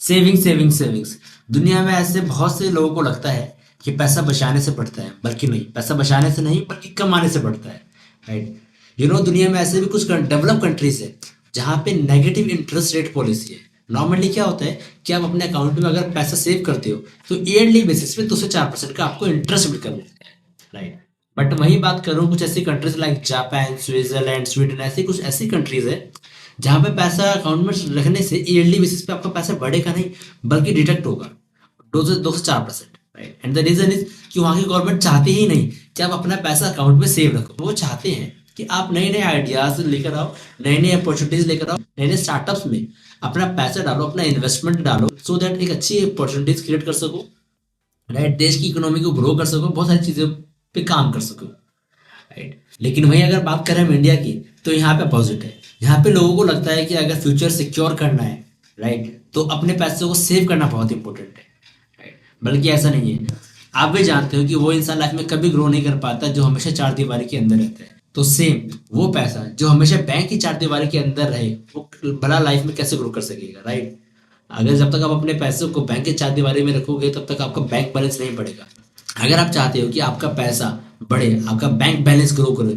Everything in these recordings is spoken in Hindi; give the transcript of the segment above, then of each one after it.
Saving saving savings. दुनिया में ऐसे बहुत से लोगों को लगता है कि पैसा बचाने से बढ़ता है, बल्कि नहीं, पैसा बचाने से नहीं बल्कि कमाने से बढ़ता है। राइट। दुनिया में ऐसे भी कुछ डेवलप कंट्रीज है जहाँ पे नेगेटिव इंटरेस्ट रेट पॉलिसी है। नॉर्मली क्या होता है कि आप अपने अकाउंट में अगर पैसा सेव करते हो तो ईयरली बेसिस पे 2 से 4% का आपको इंटरेस्ट मिलकर मिलता है। राइट। बट वही बात करूँ, कुछ ऐसी countries like Japan, Switzerland, Sweden, ऐसी कुछ ऐसी कंट्रीज है जहाँ पे पैसा अकाउंट में रखने से ईयरली बेसिस पे आपका पैसा बढ़ेगा नहीं, बल्कि डिडक्ट होगा 2 से 4%। Right. And the reason is कि वहाँ की गवर्नमेंट चाहती ही नहीं कि आप अपना पैसा अकाउंट में सेव रखो। वो चाहते हैं कि आप नए नए आइडियाज लेकर आओ, नए नए अपॉर्चुनिटीज लेकर आओ, नए नए स्टार्टअप्स में अपना पैसा डालो, अपना इन्वेस्टमेंट डालो, सो दैट एक अच्छी अपॉर्चुनिटीज क्रिएट कर सको। राइट। देश की इकोनॉमी को ग्रो कर सको, बहुत सारी चीजों पे काम कर सको। राइट। लेकिन वहीं अगर बात करें हम इंडिया की, तो यहाँ पे अपोजिट है। यहाँ पे लोगों को लगता है कि अगर फ्यूचर सिक्योर करना है, राइट, तो अपने पैसों को सेव करना बहुत इंपॉर्टेंट है। राइट। बल्कि ऐसा नहीं है। आप भी जानते हो कि वो इंसान लाइफ में कभी ग्रो नहीं कर पाता जो हमेशा चार दीवारी के अंदर रहता है। तो सेम वो पैसा जो हमेशा बैंक की चार दीवारी के अंदर रहे, वो भला लाइफ में कैसे ग्रो कर सकेगा। राइट। अगर जब तक आप अपने पैसों को बैंक के चार दीवारी में रखोगे तब तक आपका बैंक बैलेंस नहीं बढ़ेगा। अगर आप चाहते हो कि आपका पैसा बढ़े, आपका बैंक बैलेंस ग्रो करे,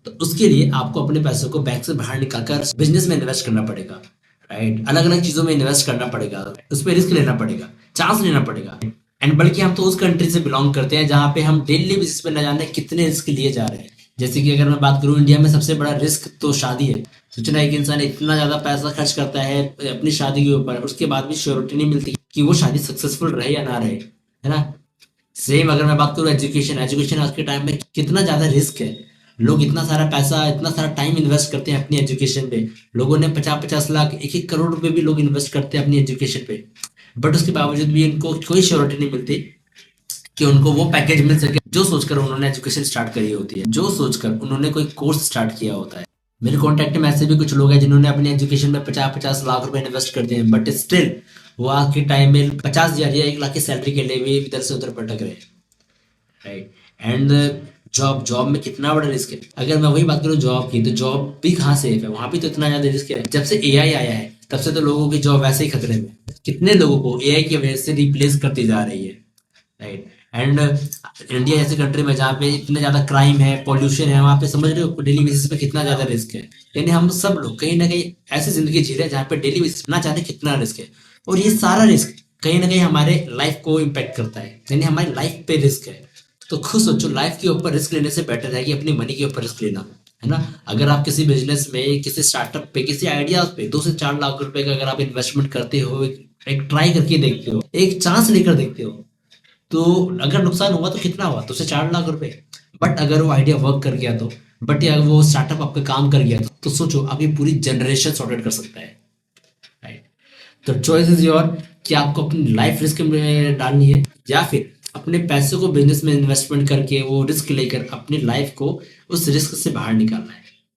तो उसके लिए आपको अपने पैसों को बैंक से बाहर निकालकर बिजनेस में इन्वेस्ट करना पड़ेगा। राइट। अलग अलग चीजों में इन्वेस्ट करना पड़ेगा, उस पर रिस्क लेना पड़ेगा, चांस लेना पड़ेगा। एंड बल्कि हम तो उस कंट्री से बिलोंग करते हैं जहाँ पे हम डेली बेसिस पे न जाने कितने रिस्क लिए जा रहे हैं। जैसे कि अगर मैं बात करूँ, इंडिया में सबसे बड़ा रिस्क तो शादी है। सोचना एक इंसान इतना ज्यादा पैसा खर्च करता है अपनी शादी के ऊपर, उसके बाद भी श्योरिटी नहीं मिलती कि वो शादी सक्सेसफुल रहे या ना रहे, है ना। सेम अगर मैं बात करूँ एजुकेशन, एजुकेशन आज के टाइम में कितना ज्यादा रिस्क है। लोग इतना सारा पैसा, इतना सारा टाइम इन्वेस्ट करते हैं अपनी एजुकेशन पे। लोगों ने 50-50 लाख, 1-1 करोड़ रुपए भी लोग इन्वेस्ट करते हैं अपनी एजुकेशन पे। बट उसके बावजूद भी उनको कोई श्योरिटी नहीं मिलती कि उनको वो पैकेज मिल सके जो सोचकर उन्होंने एजुकेशन स्टार्ट करी होती है, जो सोचकर उन्होंने कोई कोर्स स्टार्ट किया होता है। मेरे कॉन्टेक्ट में ऐसे भी कुछ लोग हैं जिन्होंने अपनी एजुकेशन में 50-50 लाख रुपए इन्वेस्ट कर दिए, बट स्टिल वो आज के टाइम में 50,000 या 1 लाख की सैलरी के लिए भी इधर से उधर भटक रहे हैं। राइट। एंड जॉब, जॉब में कितना बड़ा रिस्क है। अगर मैं वही बात करूँ जॉब की, तो जॉब भी कहाँ सेफ है, वहां भी तो इतना ज्यादा रिस्क है। जब से एआई आया है तब से तो लोगों की जॉब वैसे ही खतरे में। कितने लोगों को एआई की वजह से रिप्लेस करती जा रही है। राइट। एंड इंडिया जैसे कंट्री में जहाँ पे इतने ज्यादा क्राइम है, पॉल्यूशन है, वहां पे समझ रहे हो डेली बेसिस पे कितना ज्यादा रिस्क है। यानी हम सब लोग कहीं ना कहीं ऐसी जिंदगी जी रहे हैं जहाँ पे डेली बेसिस ना जाने कितना रिस्क है। और ये सारा रिस्क कहीं ना कहीं हमारे लाइफ को इम्पेक्ट करता है, यानी हमारी लाइफ पे रिस्क है। तो खुद सोचो, लाइफ के ऊपर रिस्क लेने से बेटर है कि अपनी मनी के ऊपर रिस्क लेना, है ना। अगर आप किसी बिजनेस में, किसी स्टार्टअप पे, किसी आइडियाज पे 2 से 4 लाख रुपए का अगर आप इन्वेस्टमेंट करते हो, एक ट्राई करके देखते हो, एक चांस लेकर देखते हो, तो अगर नुकसान हुआ तो कितना हुआ, 2 से 4 लाख रुपए। बट अगर वो आइडिया वर्क कर गया तो, बट या वो स्टार्टअप आपका काम कर गया तो सोचो आप ये पूरी जनरेशन सॉर्टेड कर सकता है। राइट। तो चॉइस इज योर कि आपको अपनी लाइफ रिस्क में डालनी है या फिर अपने पैसों को बिजनेस में इन्वेस्टमेंट करके वो रिस्क लेकर अपनी लाइफ को उस रिस्क से बाहर निकालना है।